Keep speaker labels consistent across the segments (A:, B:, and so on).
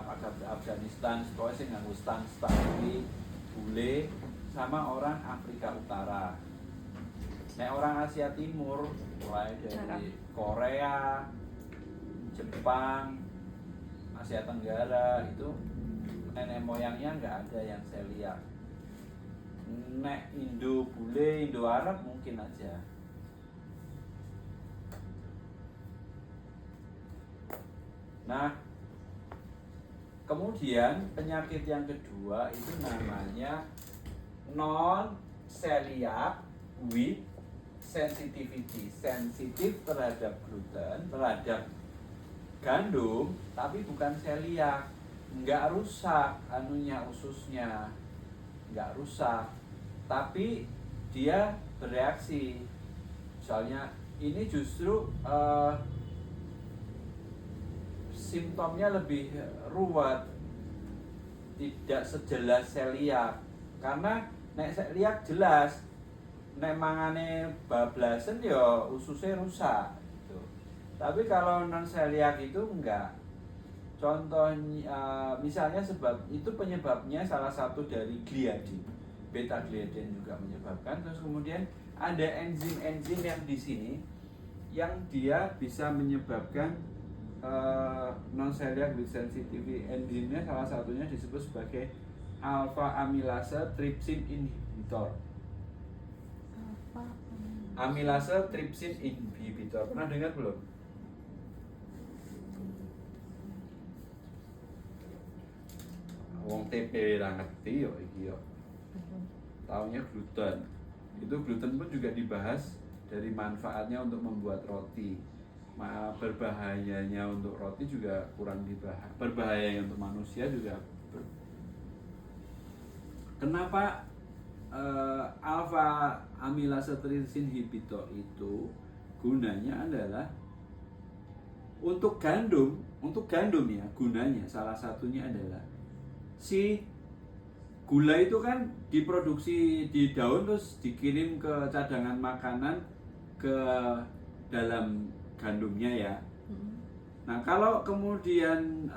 A: Arab, Afghanistan, sekolah sing nganggo stan iki bule sama orang Afrika Utara. Nek orang Asia Timur mulai dari Korea, Jepang, Asia Tenggara itu nenek moyangnya nggak ada yang celiak. Nek Indo bule, Indo Arab mungkin aja. Nah, kemudian penyakit yang kedua itu namanya non celiac with sensitivity, sensitif terhadap gluten, terhadap gandum, tapi bukan celiac, nggak rusak anunya ususnya, nggak rusak, tapi dia bereaksi. Misalnya ini justru simptomnya lebih ruwet, tidak sejelas celiac. Karena nek celiac jelas, nek mangane bablasen ya ususnya rusak gitu. Tapi kalau non celiac itu enggak. Contohnya misalnya sebab itu penyebabnya salah satu dari gliadin, beta gliadin juga menyebabkan. Terus kemudian ada enzim-enzim yang di sini yang dia bisa menyebabkan non celiac with sensitivity. Enzimnya salah satunya disebut sebagai alpha amylase trypsin inhibitor. Amylase trypsin inhibitor. Pernah dengar belum? Wong TP ra ngerti yo iki yo. Taunya gluten. Itu gluten pun juga dibahas dari manfaatnya untuk membuat roti. Berbahayanya untuk roti juga kurang dibahas. Berbahayanya untuk manusia juga. Kenapa alpha amylase trypsin inhibitor itu gunanya adalah untuk gandum ya, gunanya salah satunya adalah si gula itu kan diproduksi di daun terus dikirim ke cadangan makanan ke dalam gandumnya ya. Nah kalau kemudian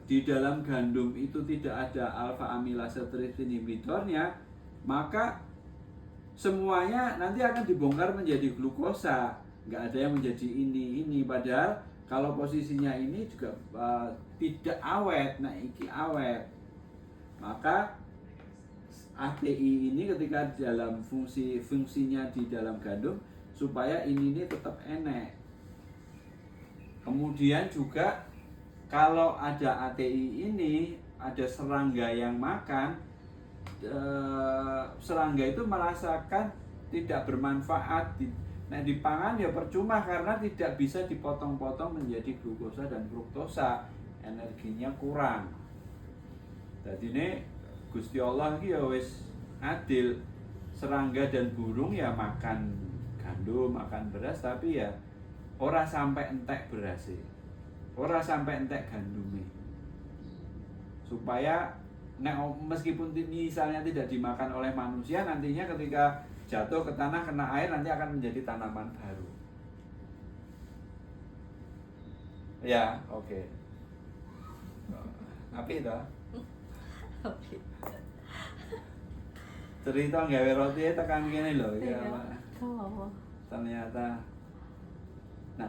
A: di dalam gandum itu tidak ada alpha amylase trypsin inhibitornya, maka semuanya nanti akan dibongkar menjadi glukosa, nggak ada yang menjadi ini. Padahal kalau posisinya ini juga tidak awet, nah iki awet. Maka ATI ini ketika dalam fungsinya di dalam gandum supaya ini tetap enak. Kemudian juga kalau ada ATI ini, ada serangga yang makan, serangga itu merasakan tidak bermanfaat. Nah dipangan ya percuma karena tidak bisa dipotong-potong menjadi glukosa dan fruktosa, energinya kurang. Jadi ini Gusti Allah ini ya wis adil, serangga dan burung ya makan gandum, makan beras, tapi ya ora sampai entek beras, ora sampai entek gandumnya. Supaya meskipun misalnya tidak dimakan oleh manusia, nantinya ketika jatuh ke tanah kena air nanti akan menjadi tanaman baru. Ya, oke. Apa itu? Cerita nggawe roti tekan kene lho ya. Ternyata nah,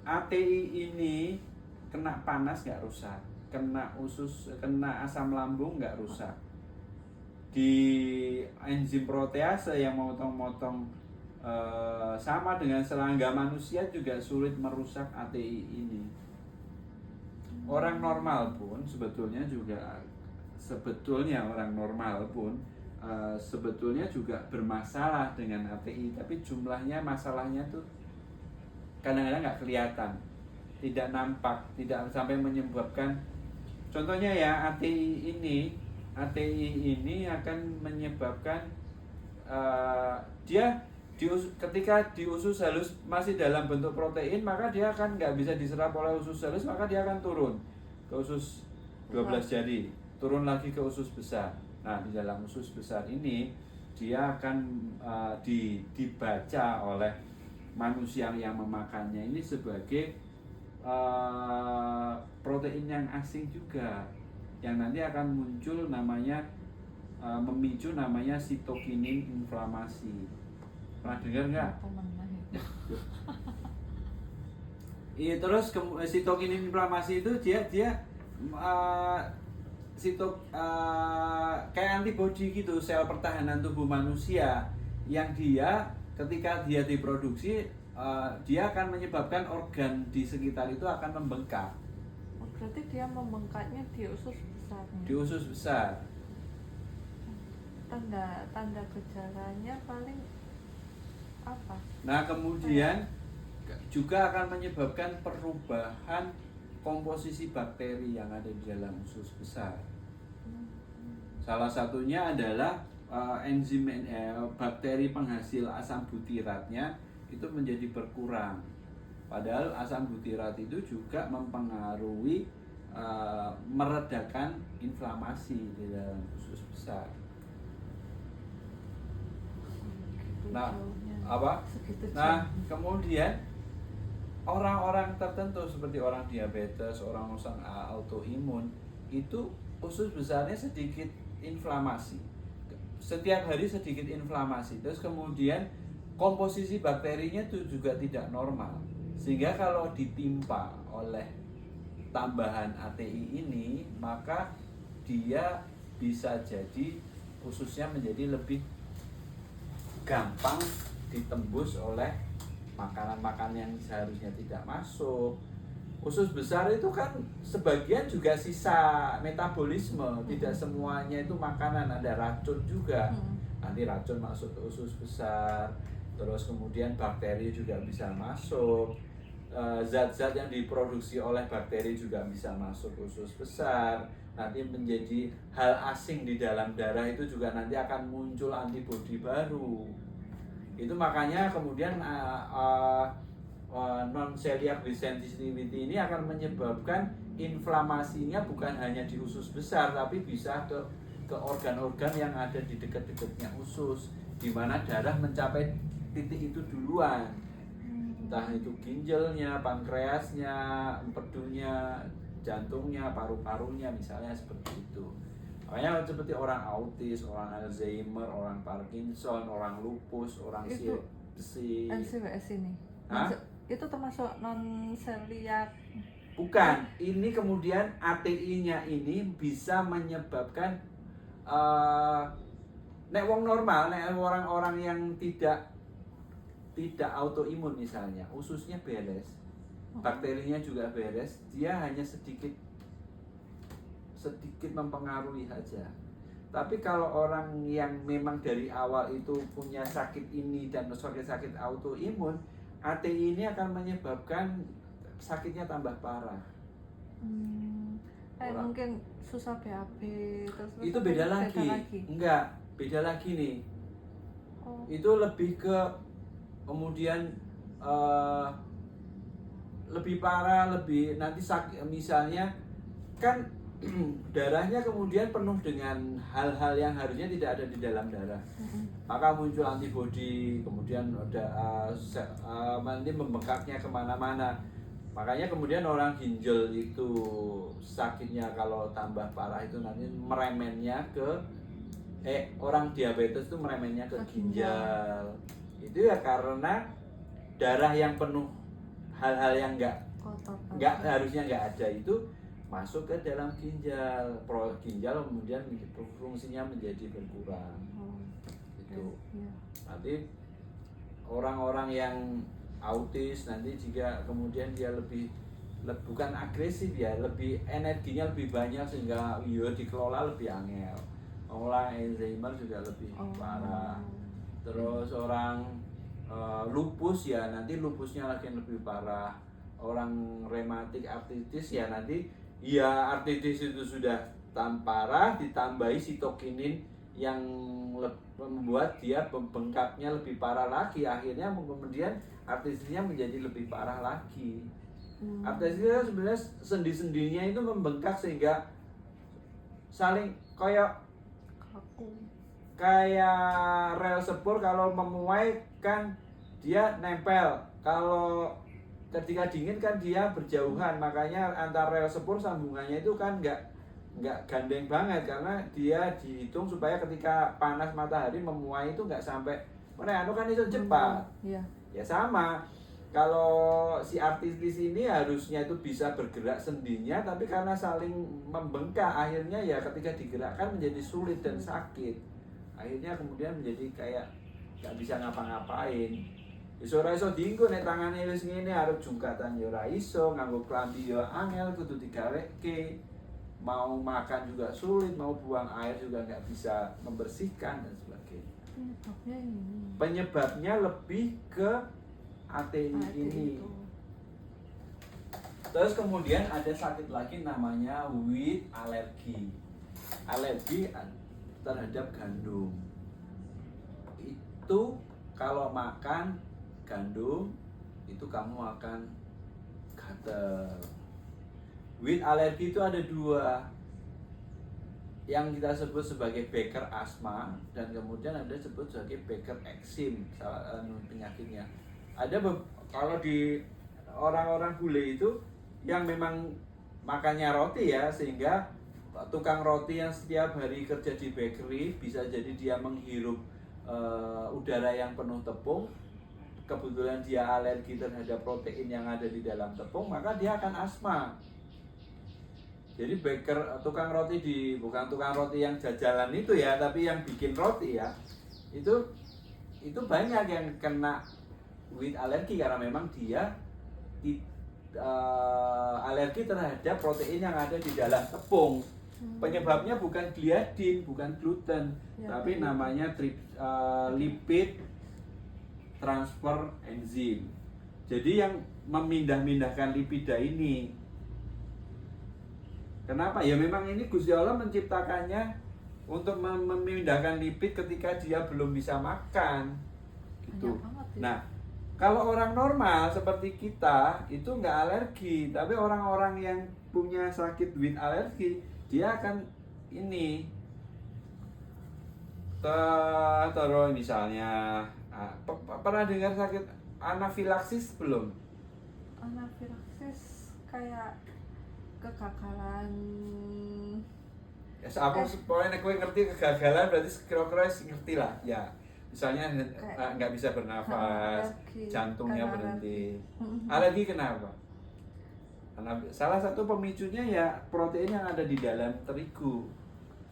A: ATI ini kena panas nggak rusak, kena usus, kena asam lambung nggak rusak. Di enzim protease yang memotong-motong sama dengan serangga manusia juga sulit merusak ATI ini. Orang normal pun sebetulnya orang normal pun sebetulnya juga bermasalah dengan ATI, tapi jumlahnya masalahnya tuh kadang-kadang nggak kelihatan, tidak nampak, tidak sampai menyebabkan. Contohnya ya ATI ini akan menyebabkan dia ketika di usus halus masih dalam bentuk protein, maka dia akan nggak bisa diserap oleh usus halus, maka dia akan turun ke usus 12 jari, turun lagi ke usus besar. Nah di dalam usus besar ini dia akan dibaca oleh manusia yang memakannya ini sebagai protein yang asing juga yang nanti akan muncul namanya memicu namanya sitokinin inflamasi. Pernah dengar nggak? Iya, terus sitokinin inflamasi itu dia kayak antibodi gitu, sel pertahanan tubuh manusia yang dia ketika dia diproduksi dia akan menyebabkan organ di sekitar itu akan membengkak.
B: Berarti dia membengkaknya di usus besarnya.
A: Di usus besar.
B: Tanda gejalanya paling apa?
A: Nah, kemudian juga akan menyebabkan perubahan komposisi bakteri yang ada di dalam usus besar. Salah satunya adalah enzim bakteri penghasil asam butiratnya itu menjadi berkurang. Padahal asam butirat itu juga mempengaruhi meredakan inflamasi di dalam usus besar. Nah, kemudian orang-orang tertentu seperti orang diabetes, orang autoimun itu usus besarnya sedikit inflamasi. Setiap hari sedikit inflamasi. Terus kemudian komposisi bakterinya itu juga tidak normal. Sehingga kalau ditimpa oleh tambahan ATI ini, maka dia bisa jadi ususnya menjadi lebih gampang ditembus oleh makanan-makanan yang seharusnya tidak masuk. Usus besar itu kan sebagian juga sisa metabolisme, tidak semuanya itu makanan, ada racun juga. Nanti racun masuk ke usus besar, terus kemudian bakteri juga bisa masuk. Zat-zat yang diproduksi oleh bakteri juga bisa masuk usus besar. Nanti menjadi hal asing di dalam darah itu juga nanti akan muncul antibodi baru. Itu makanya kemudian non-celiac sensitivity ini akan menyebabkan inflamasinya bukan hanya di usus besar, tapi bisa ke organ-organ yang ada di dekat-dekatnya usus, di mana darah mencapai titik itu duluan. Entah itu ginjalnya, pankreasnya, empedunya, jantungnya, paru-parunya, misalnya seperti itu. Makanya seperti orang autis, orang Alzheimer, orang Parkinson, orang lupus, orang CFC.
B: NCWS ini? Itu termasuk non-celiac?
A: Bukan, ini kemudian ATI-nya ini bisa menyebabkan nek wong normal, nek orang-orang yang tidak autoimun misalnya, ususnya beres, bakterinya juga beres, dia hanya sedikit mempengaruhi saja. Tapi kalau orang yang memang dari awal itu punya sakit ini dan sakit autoimun, ATI ini akan menyebabkan sakitnya tambah parah.
B: Mungkin susah BAB terus
A: itu beda lagi. Enggak, beda lagi nih. Itu lebih ke kemudian lebih parah, lebih nanti sakit, misalnya kan darahnya kemudian penuh dengan hal-hal yang harusnya tidak ada di dalam darah. Maka muncul antibodi, kemudian ada nanti membengkaknya kemana-mana. Makanya kemudian orang ginjal itu sakitnya kalau tambah parah itu nanti meremennya ke orang diabetes itu meremennya ke ginjal. Itu ya karena darah yang penuh hal-hal yang nggak harusnya nggak ada itu masuk ke dalam ginjal. Ginjal kemudian fungsinya menjadi berkurang. Itu nanti orang-orang yang autis nanti jika kemudian dia bukan agresif ya, lebih energinya lebih banyak sehingga dikelola lebih angel. Orang Alzheimer juga lebih parah. Terus orang lupus ya nanti lupusnya lagi lebih parah. Orang rematik artritis ya nanti artritis itu sudah parah, ditambahi sitokinin yang membuat dia bengkaknya lebih parah lagi, akhirnya kemudian artritisnya menjadi lebih parah lagi. Artritisnya sebenarnya sendi-sendinya itu membengkak sehingga saling kayak rel sepur, kalau memuai kan dia nempel, kalau ketika dingin kan dia berjauhan, makanya antar rel sepur sambungannya itu kan nggak gandeng banget karena dia dihitung supaya ketika panas matahari memuai itu nggak sampai anu kan itu cepat.
B: Iya.
A: Ya sama, kalau si artis di sini harusnya itu bisa bergerak sendinya, tapi karena saling membengkak, akhirnya ya ketika digerakkan menjadi sulit dan sakit. Akhirnya kemudian menjadi kayak nggak bisa ngapa-ngapain. Wis ora iso dienggo nek tangane wis ngene arep jungkatan ya ora iso, nganggo klambi ya angel kudu digaweke. Mau makan juga sulit, mau buang air juga nggak bisa membersihkan dan sebagainya.
B: Penyebabnya ini.
A: Penyebabnya lebih ke ATI ini.
B: Itu.
A: Terus kemudian ada sakit lagi namanya wheat allergy. Alergi terhadap gandum. Itu kalau makan gandum itu kamu akan gatel. Wheat allergy itu ada dua, yang kita sebut sebagai Becker asma dan kemudian ada sebut sebagai Becker eksim, salah penyakitnya. Ada kalau di orang-orang bule itu yang memang makannya roti ya, sehingga tukang roti yang setiap hari kerja di bakery bisa jadi dia menghirup udara yang penuh tepung. Kebetulan dia alergi terhadap protein yang ada di dalam tepung, maka dia akan asma. Jadi baker, tukang roti bukan tukang roti yang jajalan itu ya, tapi yang bikin roti ya, itu banyak yang kena wheat allergy karena memang dia alergi terhadap protein yang ada di dalam tepung. Penyebabnya bukan gliadin, bukan gluten,
B: Ya,
A: tapi namanya lipid transfer enzim. Jadi yang memindah-mindahkan lipida ini. Kenapa? Ya memang ini Gusti Allah menciptakannya untuk memindahkan lipid ketika dia belum bisa makan. Gitu.
B: Banyak banget ya.
A: Nah, kalau orang normal seperti kita itu nggak alergi, tapi orang-orang yang punya sakit wheat allergy dia akan ini terus misalnya pernah dengar sakit anafilaksis belum?
B: Anafilaksis kayak kegagalan.
A: Ya, apa pokoknya kowe ngerti kegagalan berarti kira-kira ngerti lah ya. Misalnya nggak bisa bernafas,
B: alergi,
A: jantungnya
B: karena
A: berhenti.
B: alergi.
A: Alergi kenapa? Karena salah satu pemicunya ya protein yang ada di dalam terigu.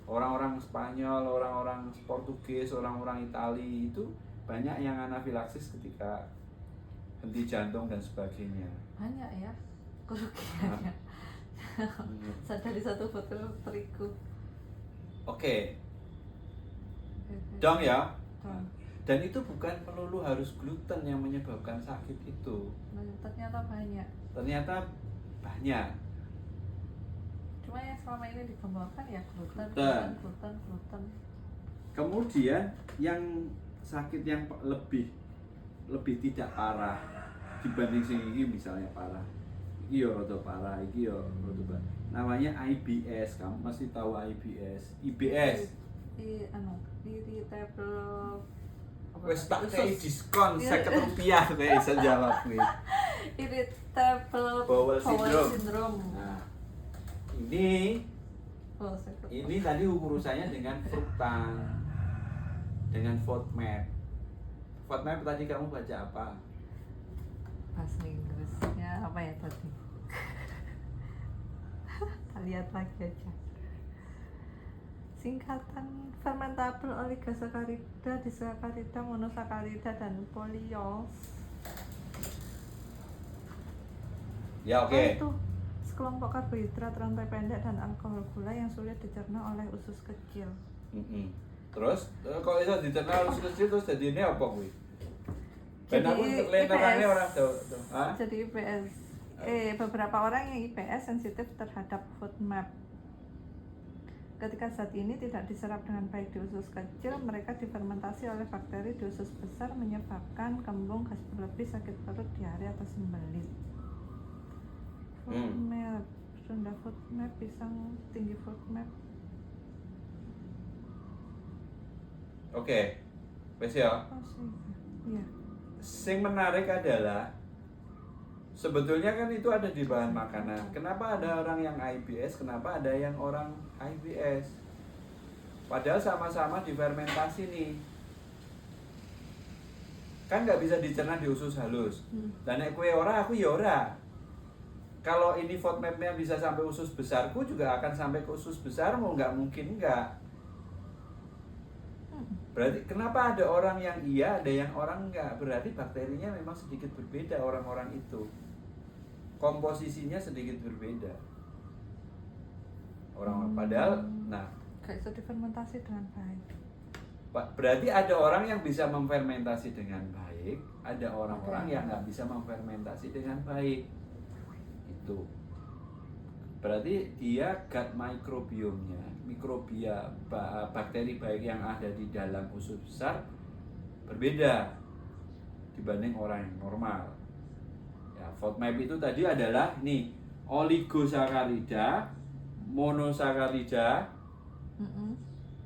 A: Orang-orang Spanyol, orang-orang Portugis, orang-orang Itali itu banyak yang anafilaksis ketika henti jantung dan sebagainya.
B: Banyak ya kerugiannya. Dari satu botol terigu.
A: Oke. Dong ya.
B: Dong.
A: Dan itu bukan melulu harus gluten yang menyebabkan sakit itu.
B: Ternyata banyak.
A: Ternyata banyak.
B: Cuma yang selama ini dikembangkan ya gluten.
A: Kemudian yang sakit yang lebih tidak parah dibanding sing iki misalnya parah. Iki yo rada parah, iki yo rada parah. Namanya IBS. Kamu pasti tahu IBS. IBS.
B: Irritable.
A: Wes tak kei diskon 50 rupiah kowe iso jawab kuwi.
B: Irritable
A: Bowel
B: syndrome.
A: syndrome. Nah, ini tadi urusannya dengan fructan, dengan FODMAP. FODMAP tadi kamu baca apa?
B: Bahasa Inggrisnya apa ya tadi? Kita lihat lagi aja. Singkatan fermentable oligosakarida, disakarida, monosakarida, dan polyols.
A: Ya oke.
B: Itu sekelompok karbohidrat rantai pendek dan alkohol gula yang sulit dicerna oleh usus kecil.
A: Terus kalau itu dicerna usus kecil terus jadi ini apa kuwi? Ben
B: Jadi
A: aku lentarane
B: IBS.
A: orang tuh.
B: Jadi IBS. Beberapa orang yang IBS sensitif terhadap FODMAP. Ketika zat ini tidak diserap dengan baik di usus kecil, mereka difermentasi oleh bakteri di usus besar menyebabkan kembung, gas berlebih, sakit perut, diare atau sembelit. FODMAP, rendah FODMAP, pisang tinggi FODMAP.
A: Oke. Wes ya.
B: Iya.
A: Sing menarik adalah Sebetulnya kan itu ada di bahan makanan. Kenapa ada orang yang IBS, kenapa ada yang orang IBS? Padahal sama-sama difermentasi nih. Kan nggak bisa dicerna di usus halus. Dan nek kue ora, aku ya ora. Kalau ini FODMAP-nya bisa sampai usus besarku juga akan sampai ke usus besarmu, nggak mungkin nggak. Berarti kenapa ada orang yang iya, ada yang orang enggak? Berarti bakterinya memang sedikit berbeda orang-orang itu. Komposisinya sedikit berbeda. Orang padahal, nah,
B: Gak bisa difermentasi dengan baik.
A: berarti ada orang yang bisa memfermentasi dengan baik, ada orang-orang yang nggak bisa memfermentasi dengan baik. Itu. Berarti dia gut microbiome-nya, mikrobia bakteri baik yang ada di dalam usus besar berbeda dibanding orang yang normal. Ya, FODMAP itu tadi adalah nih oligosakarida, monosakarida,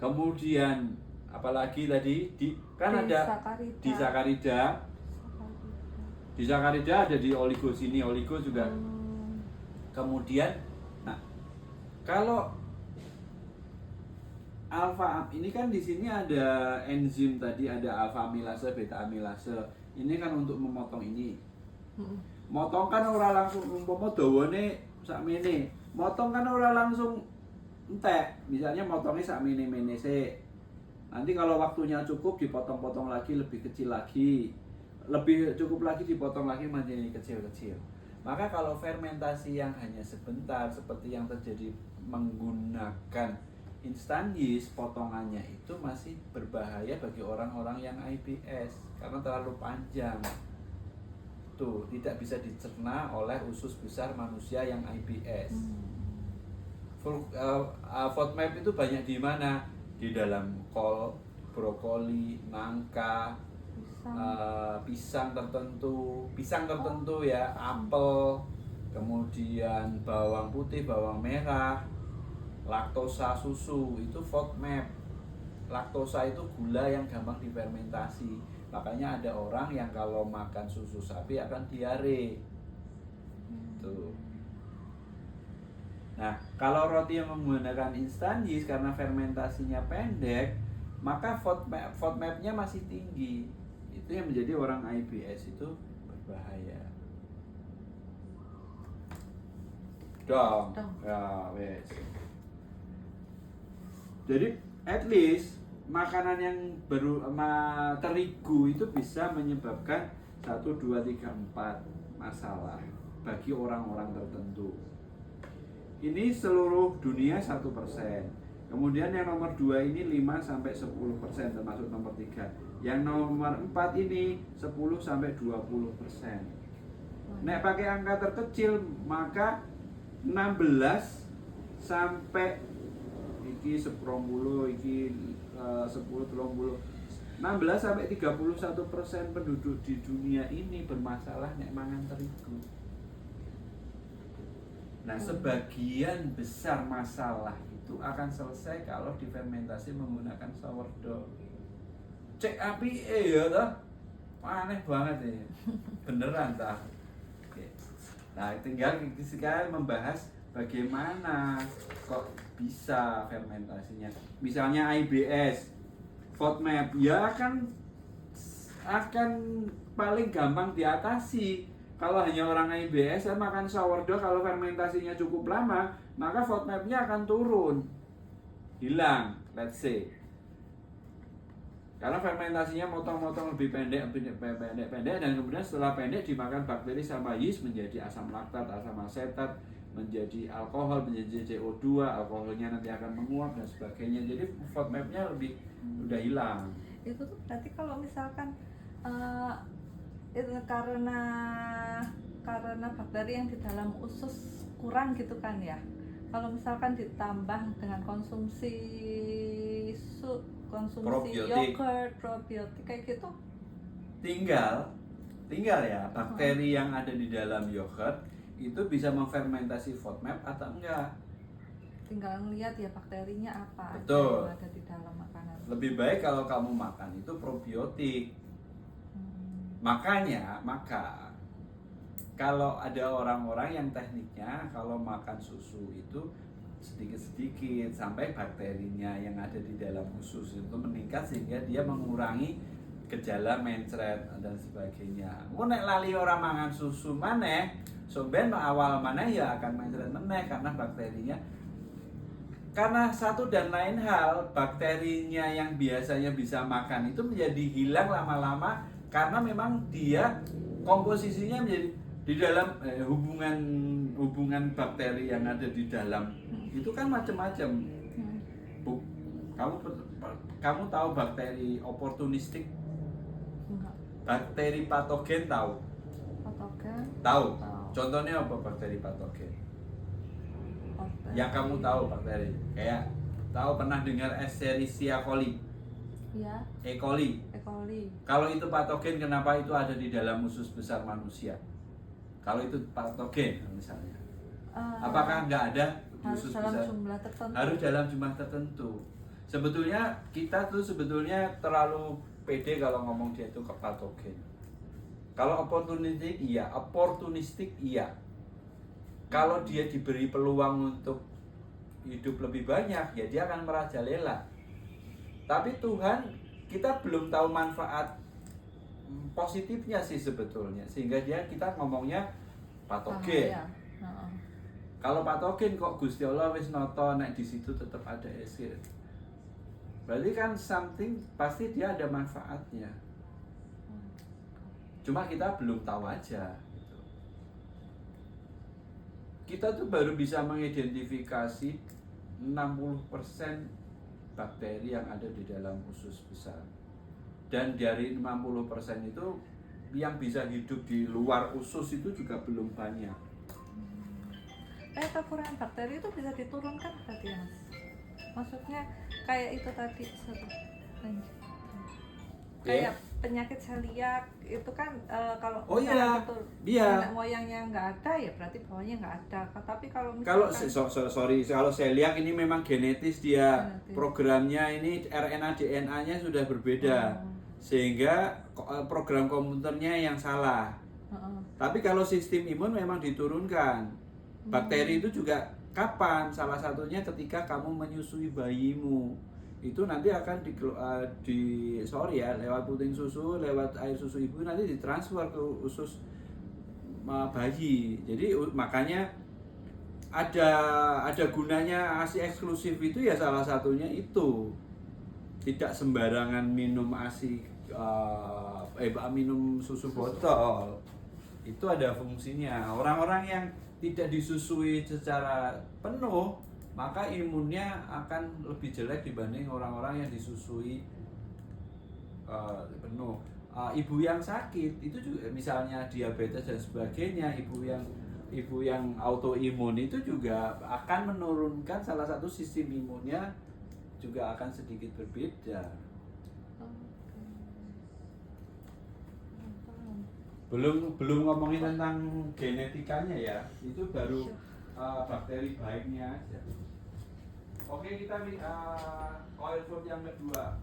A: kemudian apalagi tadi kan ada disakarida. Disakarida ada di oligo sini, oligo juga. Kemudian, nah kalau alfa ini kan di sini ada enzim tadi, ada alfa amilase, beta amilase. Ini kan untuk memotong ini. Motong kan ora langsung umpama dawane sakmene. Motong kan ora langsung entek. Misalnya motongnya sakmene-mene sih. Nanti kalau waktunya cukup dipotong-potong lagi lebih kecil lagi. Lebih cukup lagi dipotong lagi menjadi kecil-kecil. Maka kalau fermentasi yang hanya sebentar seperti yang terjadi menggunakan instant yeast, potongannya itu masih berbahaya bagi orang-orang yang IBS karena terlalu panjang. Tuh, tidak bisa dicerna oleh usus besar manusia yang IBS. FODMAP itu banyak di mana? Di dalam kol, brokoli, nangka, pisang tertentu ya, apel, kemudian bawang putih, bawang merah, laktosa susu itu FODMAP. Laktosa itu gula yang gampang difermentasi. Makanya ada orang yang kalau makan susu sapi akan diare. Tuh. Nah, kalau roti yang menggunakan instant yeast karena fermentasinya pendek, maka FODMAP-nya masih tinggi. Itu yang menjadi orang IBS itu berbahaya. Dong. Ya, wes. Jadi at least makanan yang terigu itu bisa menyebabkan 1, 2, 3, 4 masalah bagi orang-orang tertentu. Ini seluruh dunia 1%. Kemudian yang nomor 2 ini 5-10% termasuk nomor 3. Yang nomor 4 ini 10-20%. Nek pakai angka terkecil maka 16 sampai iki 10, iki 10-30, 16 sampai 31% penduduk di dunia ini bermasalah nek mangan terigu. Nah, sebagian besar masalah itu akan selesai kalau difermentasi menggunakan sourdough. Cek api ya toh. Aneh banget ya. Beneran tah. Oke. Nah, tinggal sekarang membahas bagaimana kok bisa fermentasinya. Misalnya IBS, FODMAP ya akan paling gampang diatasi. Kalau hanya orang IBS dan makan sourdough, kalau fermentasinya cukup lama, maka FODMAP-nya akan turun, hilang, let's say. Karena fermentasinya motong-motong lebih pendek, dan kemudian setelah pendek dimakan bakteri sama yeast menjadi asam laktat, asam asetat, menjadi alkohol, menjadi CO2, alkoholnya nanti akan menguap dan sebagainya. Jadi FODMAP-nya lebih udah hilang.
B: Itu tuh berarti kalau misalkan itu karena bakteri yang di dalam usus kurang gitu kan ya. Kalau misalkan ditambah dengan konsumsi yogurt, probiotik kayak gitu,
A: tinggal ya bakteri yang ada di dalam yogurt itu bisa memfermentasi FODMAP atau enggak.
B: Tinggal ngeliat ya bakterinya apa.
A: Betul.
B: Aja yang ada di dalam makanan.
A: Lebih baik kalau kamu makan itu probiotik. Maka kalau ada orang-orang yang tekniknya kalau makan susu itu sedikit-sedikit sampai bakterinya yang ada di dalam usus itu meningkat sehingga dia mengurangi gejala mencret dan sebagainya. Mau nek lali orang mangan susu maneh, so ben awal maneh ya akan mencret meneh karena bakterinya. Karena satu dan lain hal, bakterinya yang biasanya bisa makan itu menjadi hilang lama-lama karena memang dia komposisinya menjadi di dalam hubungan bakteri yang ada di dalam itu kan macam-macam. Kamu tahu bakteri oportunistik?
B: Enggak.
A: Bakteri patogen tahu?
B: Patogen?
A: Tahu. Contohnya apa bakteri patogen? Yang kamu tahu bakteri kayak tahu pernah dengar Escherichia coli?
B: Iya.
A: E. coli.
B: E. coli.
A: Kalau itu patogen kenapa itu ada di dalam usus besar manusia? Kalau itu patogen misalnya, apakah nggak ada di usus
B: dalam
A: besar?
B: Jumlah tertentu.
A: Harus dalam jumlah tertentu. Sebetulnya kita tuh sebetulnya terlalu pede kalau ngomong dia itu patogen. Kalau opportunistik iya. Kalau dia diberi peluang untuk hidup lebih banyak, ya dia akan merajalela. Tapi Tuhan, kita belum tahu manfaat positifnya sih sebetulnya, sehingga kita ngomongnya patogen. Kalau patogen kok Gusti Allah wis noto nek di situ tetap ada esir. Berarti kan something pasti dia ada manfaatnya. Cuma kita belum tahu aja. Kita tuh baru bisa mengidentifikasi 60% bakteri yang ada di dalam usus besar. Dan dari 60% itu yang bisa hidup di luar usus itu juga belum banyak.
B: Kekurangan bakteri itu bisa diturunkan berarti ya Mas? Maksudnya kayak itu tadi kayak penyakit celiak itu kan kalau nenek moyangnya nggak ada ya berarti bawahnya nggak ada. Tapi kalau misalkan
A: kalau celiak ini memang genetis dia. Programnya ini RNA DNA-nya sudah berbeda. Sehingga program komputernya yang salah. Tapi kalau sistem imun memang diturunkan. Bakteri itu juga kapan? Salah satunya ketika kamu menyusui bayimu. Itu nanti akan lewat puting susu, lewat air susu ibu nanti ditransfer ke usus bayi. Jadi makanya ada gunanya ASI eksklusif itu ya salah satunya itu. Tidak sembarangan minum ASI minum susu botol. Itu ada fungsinya. Orang-orang yang tidak disusui secara penuh maka imunnya akan lebih jelek dibanding orang-orang yang disusui penuh. Ibu yang sakit itu juga misalnya diabetes dan sebagainya, ibu yang autoimun itu juga akan menurunkan salah satu sistem imunnya juga akan sedikit berbeda. Belum ngomongin tentang genetikanya ya, itu baru bakteri baiknya aja. Oke, kita oil food yang kedua.